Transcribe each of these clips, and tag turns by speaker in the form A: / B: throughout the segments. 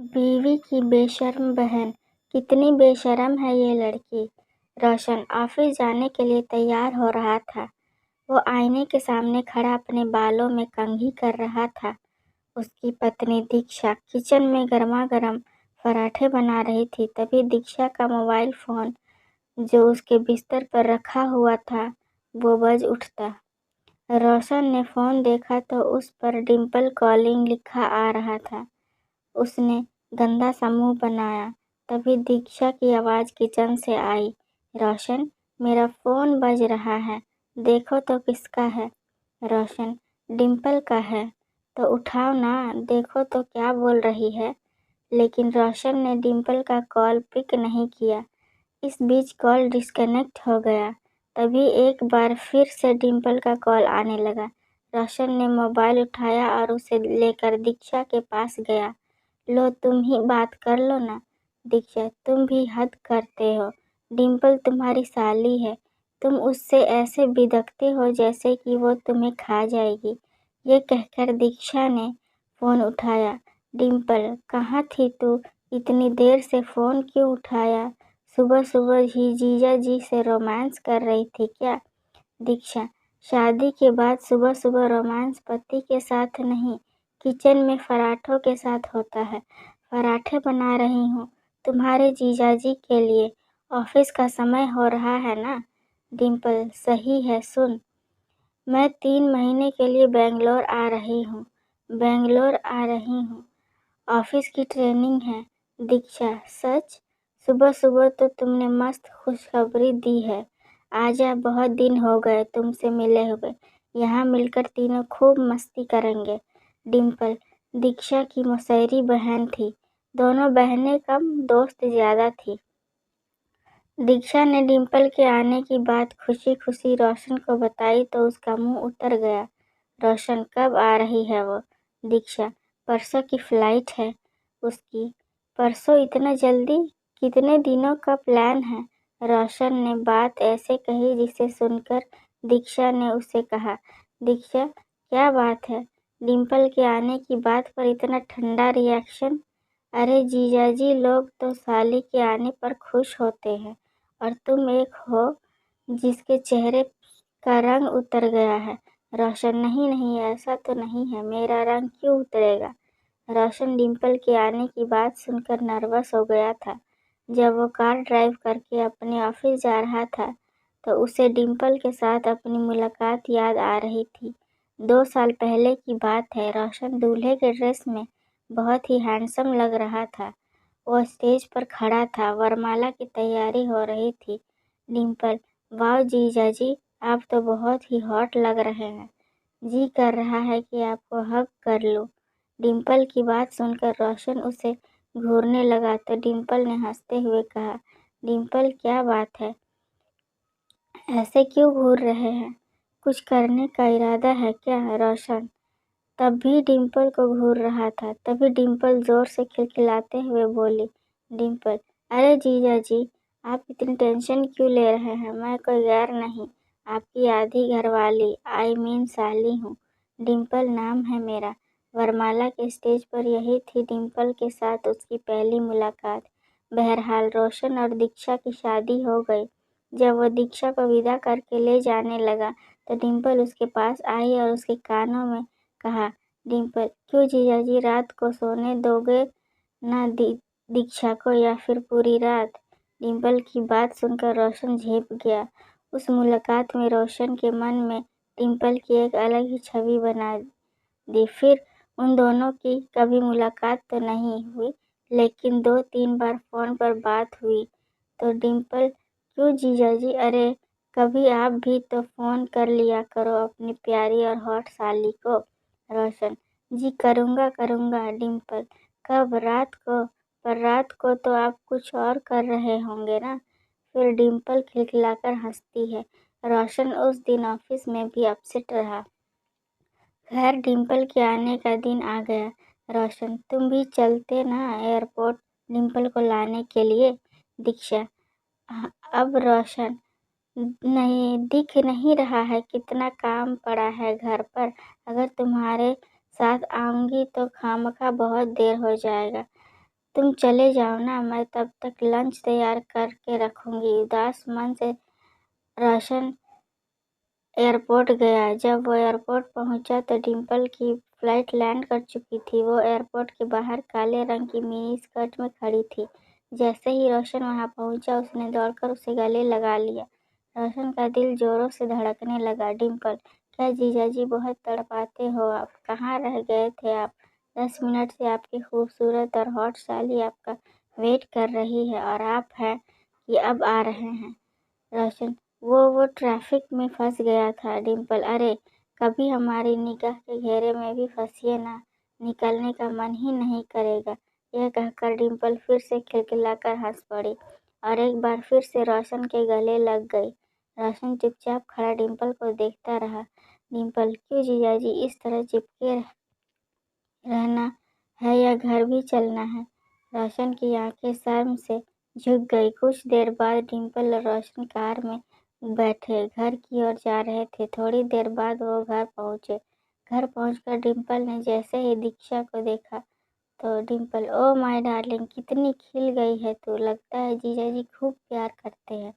A: बीवी की बेशर्म बहन, कितनी बेशर्म है ये लड़की। रोशन ऑफिस जाने के लिए तैयार हो रहा था। वो आईने के सामने खड़ा अपने बालों में कंघी कर रहा था। उसकी पत्नी दीक्षा किचन में गर्मा-गर्म पराठे बना रही थी। तभी दीक्षा का मोबाइल फोन, जो उसके बिस्तर पर रखा हुआ था, वो बज उठता। रोशन ने फोन देखा तो उस पर डिम्पल कॉलिंग लिखा आ रहा था। उसने गंदा सा मुंह बनाया। तभी दीक्षा की आवाज़ किचन से आई, रोशन, मेरा फ़ोन बज रहा है, देखो तो किसका है। रोशन, डिम्पल का है। तो उठाओ ना, देखो तो क्या बोल रही है। लेकिन रोशन ने डिम्पल का कॉल पिक नहीं किया। इस बीच कॉल डिस्कनेक्ट हो गया। तभी एक बार फिर से डिम्पल का कॉल आने लगा। रोशन ने मोबाइल उठाया और उसे लेकर दीक्षा के पास गया। लो, तुम ही बात कर लो ना। दीक्षा, तुम भी हद करते हो। डिम्पल तुम्हारी साली है। तुम उससे ऐसे बिदकते हो जैसे कि वो तुम्हें खा जाएगी। ये कहकर दीक्षा ने फ़ोन उठाया। डिम्पल, कहाँ थी तू? इतनी देर से फ़ोन क्यों उठाया? सुबह सुबह ही जीजा जी से रोमांस कर रही थी क्या? दीक्षा, शादी के बाद सुबह सुबह रोमांस पति के साथ नहीं, किचन में पराठों के साथ होता है। पराठे बना रही हूँ तुम्हारे जीजाजी के लिए। ऑफिस का समय हो रहा है ना। डिम्पल, सही है। सुन, मैं 3 महीने के लिए बेंगलोर आ रही हूँ। बेंगलोर आ रही हूँ, ऑफिस की ट्रेनिंग है। दीक्षा, सच? सुबह सुबह तो तुमने मस्त खुशखबरी दी है। आजा, बहुत दिन हो गए तुमसे मिले हुए। यहाँ मिलकर तीनों खूब मस्ती करेंगे। डिम्पल दीक्षा की मौसेरी बहन थी। दोनों बहनें कम, दोस्त ज़्यादा थी। दीक्षा ने डिम्पल के आने की बात खुशी खुशी रोशन को बताई तो उसका मुंह उतर गया। रोशन, कब आ रही है वो? दीक्षा, परसों की फ्लाइट है उसकी। परसों? इतना जल्दी? कितने दिनों का प्लान है? रोशन ने बात ऐसे कही जिसे सुनकर दीक्षा ने उसे कहा, दीक्षा, क्या बात है? डिम्पल के आने की बात पर इतना ठंडा रिएक्शन? अरे जीजाजी लोग तो साली के आने पर खुश होते हैं और तुम एक हो जिसके चेहरे का रंग उतर गया है। रोशन, नहीं नहीं, ऐसा तो नहीं है। मेरा रंग क्यों उतरेगा? रोशन डिम्पल के आने की बात सुनकर नर्वस हो गया था। जब वो कार ड्राइव करके अपने ऑफिस जा रहा था तो उसे डिम्पल के साथ अपनी मुलाकात याद आ रही थी। 2 साल पहले की बात है। रोशन दूल्हे के ड्रेस में बहुत ही हैंडसम लग रहा था। वो स्टेज पर खड़ा था, वरमाला की तैयारी हो रही थी। डिम्पल, वाह जीजाजी, आप तो बहुत ही हॉट लग रहे हैं। जी कर रहा है कि आपको हग कर लूं। डिम्पल की बात सुनकर रोशन उसे घूरने लगा तो डिम्पल ने हंसते हुए कहा, डिम्पल, क्या बात है? ऐसे क्यों घूर रहे हैं? कुछ करने का इरादा है क्या? रोशन तब भी डिम्पल को घूर रहा था। तभी डिम्पल जोर से खिलखिलाते हुए बोली, डिम्पल, अरे जीजा जी, आप इतनी टेंशन क्यों ले रहे हैं? मैं कोई गैर नहीं, आपकी आधी घरवाली, आई मीन साली हूँ। डिम्पल नाम है मेरा। वरमाला के स्टेज पर यही थी डिम्पल के साथ उसकी पहली मुलाकात। बहरहाल रोशन और दीक्षा की शादी हो गई। जब वो दीक्षा को विदा करके ले जाने लगा तो डिम्पल उसके पास आई और उसके कानों में कहा, डिम्पल, क्यों जीजाजी, रात को सोने दोगे ना दीक्षा को, या फिर पूरी रात? डिम्पल की बात सुनकर रोशन झेप गया। उस मुलाकात में रोशन के मन में डिम्पल की एक अलग ही छवि बना दी। फिर उन दोनों की कभी मुलाकात तो नहीं हुई, लेकिन 2-3 बार फ़ोन पर बात हुई। तो डिम्पल, क्यों जीजाजी, अरे कभी आप भी तो फ़ोन कर लिया करो अपनी प्यारी और हॉट साली को। रोशन, जी करूँगा करूँगा। डिम्पल, कब? रात को? पर रात को तो आप कुछ और कर रहे होंगे ना। फिर डिम्पल खिलखिलाकर हंसती है। रोशन उस दिन ऑफिस में भी अपसेट रहा। खैर, डिम्पल के आने का दिन आ गया। रोशन, तुम भी चलते ना एयरपोर्ट डिम्पल को लाने के लिए। दीक्षा, अब रोशन, नहीं दिख नहीं रहा है कितना काम पड़ा है घर पर। अगर तुम्हारे साथ आऊँगी तो खामखा बहुत देर हो जाएगा। तुम चले जाओ ना, मैं तब तक लंच तैयार करके रखूंगी। उदास मन से रोशन एयरपोर्ट गया। जब वो एयरपोर्ट पहुंचा तो डिम्पल की फ्लाइट लैंड कर चुकी थी। वो एयरपोर्ट के बाहर काले रंग की मिनी स्कर्ट में खड़ी थी। जैसे ही रोशन वहां पहुंचा, उसने दौड़कर उसे गले लगा लिया। रोशन का दिल जोरों से धड़कने लगा। डिम्पल, क्या जीजाजी बहुत तड़पाते हो आप? कहाँ रह गए थे आप? 10 मिनट से आपकी खूबसूरत और हॉट साली आपका वेट कर रही है और आप हैं कि अब आ रहे हैं। रोशन, वो ट्रैफिक में फंस गया था। डिम्पल, अरे कभी हमारी निगाह के घेरे में भी फंसिए ना, निकलने का मन ही नहीं करेगा। यह कहकर डिम्पल फिर से खिलखिलाकर हंस पड़ी और एक बार फिर से रोशन के गले लग गई। रोशन चुपचाप खड़ा डिम्पल को देखता रहा। डिम्पल, क्यों जीजाजी इस तरह चिपके रहना है या घर भी चलना है? रोशन की आंखें शर्म से झुक गई। कुछ देर बाद डिम्पल और रोशन कार में बैठे घर की ओर जा रहे थे। थोड़ी देर बाद वो घर पहुंचे। घर पहुंचकर डिम्पल ने जैसे ही दीक्षा को देखा तो डिम्पल, ओ माय डार्लिंग, कितनी खिल गई है तू। लगता है जीजाजी खूब प्यार करते हैं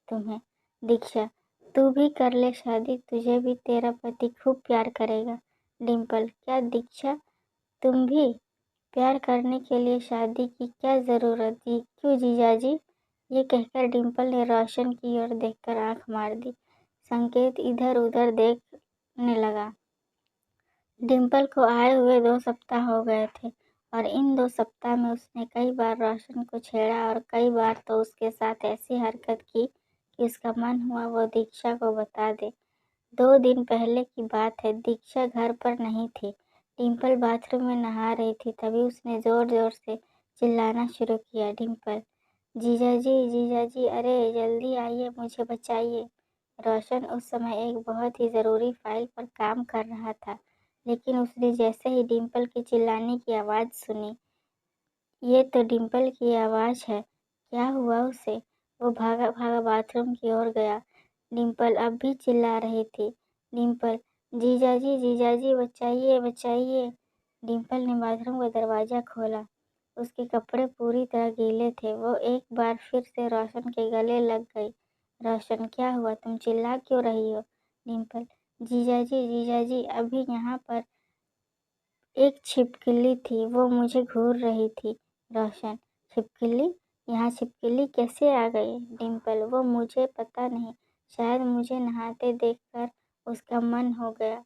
A: तुम्हें। दीक्षा, तू भी कर ले शादी, तुझे भी तेरा पति खूब प्यार करेगा। डिम्पल, क्या दीक्षा, तुम भी? प्यार करने के लिए शादी की क्या ज़रूरत थी? क्यों जीजाजी? ये कहकर डिम्पल ने रोशन की ओर देखकर आंख मार दी। संकेत इधर उधर देखने लगा। डिम्पल को आए हुए 2 सप्ताह हो गए थे और इन 2 सप्ताह में उसने कई बार रोशन को छेड़ा और कई बार तो उसके साथ ऐसी हरकत की कि उसका मन हुआ वो दीक्षा को बता दे। 2 दिन पहले की बात है। दीक्षा घर पर नहीं थी। डिम्पल बाथरूम में नहा रही थी। तभी उसने जोर जोर से चिल्लाना शुरू किया। डिम्पल, जीजाजी, जीजाजी, अरे जल्दी आइए, मुझे बचाइए। रोशन उस समय एक बहुत ही ज़रूरी फाइल पर काम कर रहा था, लेकिन उसने जैसे ही डिम्पल की चिल्लाने की आवाज़ सुनी, ये तो डिम्पल की आवाज़ है, क्या हुआ उसे? वो भागा भागा बाथरूम की ओर गया। डिम्पल अब भी चिल्ला रही थी। डिम्पल, जीजाजी, जीजाजी, बचाइए, बचाइए। डिम्पल ने बाथरूम का दरवाज़ा खोला। उसके कपड़े पूरी तरह गीले थे। वो एक बार फिर से रोशन के गले लग गई। रोशन, क्या हुआ? तुम चिल्ला क्यों रही हो? डिम्पल, जीजाजी, जीजाजी, अभी यहाँ पर एक छिपकली थी, वो मुझे घूर रही थी। रोशन, छिपकली? यहाँ छिपकली कैसे आ गई? डिम्पल, वो मुझे पता नहीं, शायद मुझे नहाते देखकर उसका मन हो गया।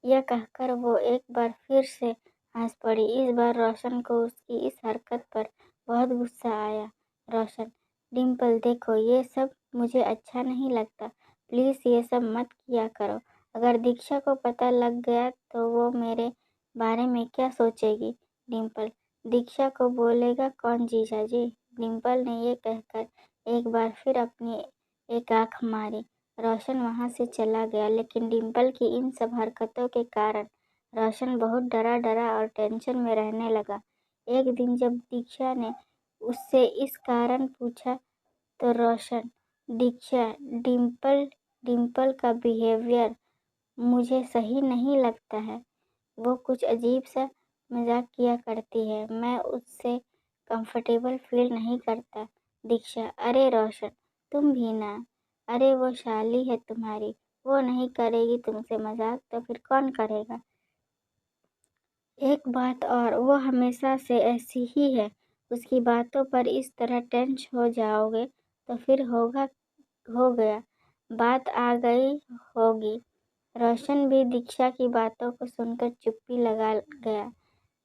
A: यह कहकर वो एक बार फिर से हंस पड़ी। इस बार रोशन को उसकी इस हरकत पर बहुत गुस्सा आया। रोशन, डिम्पल देखो, ये सब मुझे अच्छा नहीं लगता। प्लीज़ ये सब मत किया करो। अगर दीक्षा को पता लग गया तो वो मेरे बारे में क्या सोचेगी? डिम्पल, दीक्षा को बोलेगा कौन जीजाजी? डिम्पल ने ये कहकर एक बार फिर अपनी एक आंख मारी। रोशन वहाँ से चला गया, लेकिन डिम्पल की इन सब हरकतों के कारण रोशन बहुत डरा डरा और टेंशन में रहने लगा। एक दिन जब दीक्षा ने उससे इस कारण पूछा तो रोशन, दीक्षा, डिम्पल डिम्पल का बिहेवियर मुझे सही नहीं लगता है। वो कुछ अजीब सा मजाक किया करती है। मैं उससे कंफर्टेबल फील नहीं करता। दीक्षा, अरे रोशन, तुम भी ना। अरे वो शाली है तुम्हारी, वो नहीं करेगी तुमसे मजाक तो फिर कौन करेगा? एक बात और, वो हमेशा से ऐसी ही है। उसकी बातों पर इस तरह टेंस हो जाओगे तो फिर हो गया, बात आ गई होगी। रोशन भी दीक्षा की बातों को सुनकर चुप्पी लगा गया।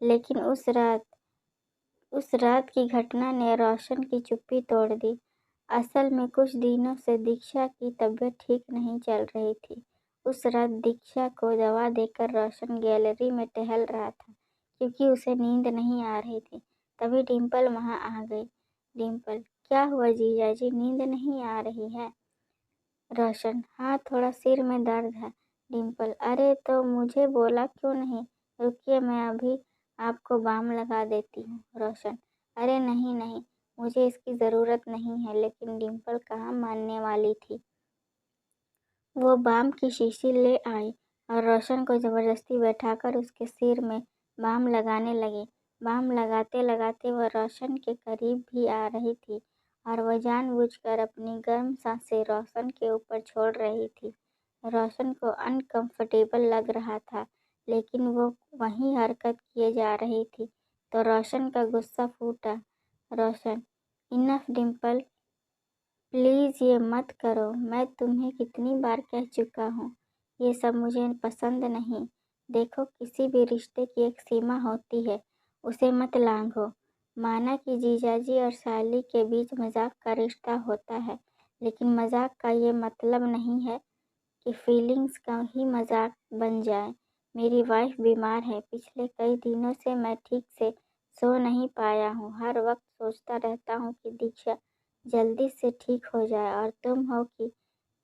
A: लेकिन उस रात की घटना ने रोशन की चुप्पी तोड़ दी। असल में कुछ दिनों से दीक्षा की तबीयत ठीक नहीं चल रही थी। उस रात दीक्षा को दवा देकर रोशन गैलरी में टहल रहा था, क्योंकि उसे नींद नहीं आ रही थी। तभी डिम्पल वहां आ गई। डिम्पल, क्या हुआ जीजाजी, नींद नहीं आ रही है? रोशन, हाँ, थोड़ा सिर में दर्द है। डिम्पल, अरे तो मुझे बोला क्यों नहीं? रुकिए, मैं अभी आपको बाम लगा देती हूँ। रोशन, अरे नहीं नहीं, मुझे इसकी ज़रूरत नहीं है। लेकिन डिम्पल कहाँ मानने वाली थी। वो बाम की शीशी ले आई और रोशन को ज़बरदस्ती बैठाकर उसके सिर में बाम लगाने लगी। बाम लगाते लगाते वह रोशन के करीब भी आ रही थी और वह जानबूझकर अपनी गर्म सांसें रोशन के ऊपर छोड़ रही थी। रोशन को अनकंफर्टेबल लग रहा था, लेकिन वो वही हरकत किए जा रही थी तो रोशन का गुस्सा फूटा। रोशन, इनफ डिम्पल, प्लीज़ ये मत करो। मैं तुम्हें कितनी बार कह चुका हूँ, ये सब मुझे पसंद नहीं। देखो, किसी भी रिश्ते की एक सीमा होती है, उसे मत लांघो। माना कि जीजाजी और साली के बीच मजाक का रिश्ता होता है, लेकिन मजाक का ये मतलब नहीं है कि फीलिंग्स का ही मजाक बन जाए। मेरी वाइफ बीमार है, पिछले कई दिनों से मैं ठीक से सो नहीं पाया हूँ। हर वक्त सोचता रहता हूँ कि दीक्षा जल्दी से ठीक हो जाए और तुम हो कि।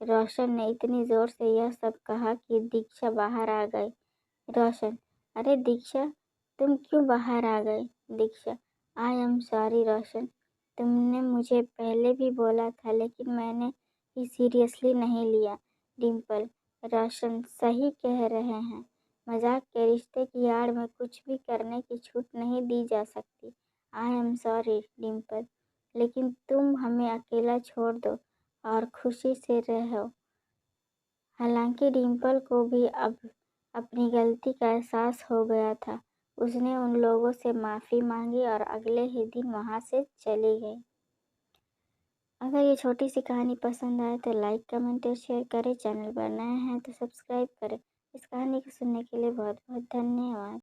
A: रोशन ने इतनी ज़ोर से यह सब कहा कि दीक्षा बाहर आ गई। रोशन, अरे दीक्षा, तुम क्यों बाहर आ गए? दीक्षा, आई एम सॉरी रोशन, तुमने मुझे पहले भी बोला था लेकिन मैंने ही सीरियसली नहीं लिया। डिम्पल, रोशन सही कह रहे हैं, मजाक के रिश्ते की आड़ में कुछ भी करने की छूट नहीं दी जा सकती। आई एम सॉरी डिम्पल, लेकिन तुम हमें अकेला छोड़ दो और खुशी से रहो। हालांकि डिम्पल को भी अब अपनी गलती का एहसास हो गया था। उसने उन लोगों से माफ़ी मांगी और अगले ही दिन वहाँ से चली गई। अगर ये छोटी सी कहानी पसंद आए तो लाइक, कमेंट और शेयर करें। चैनल पर नए हैं तो सब्सक्राइब करें। इस कहानी को सुनने के लिए बहुत बहुत धन्यवाद।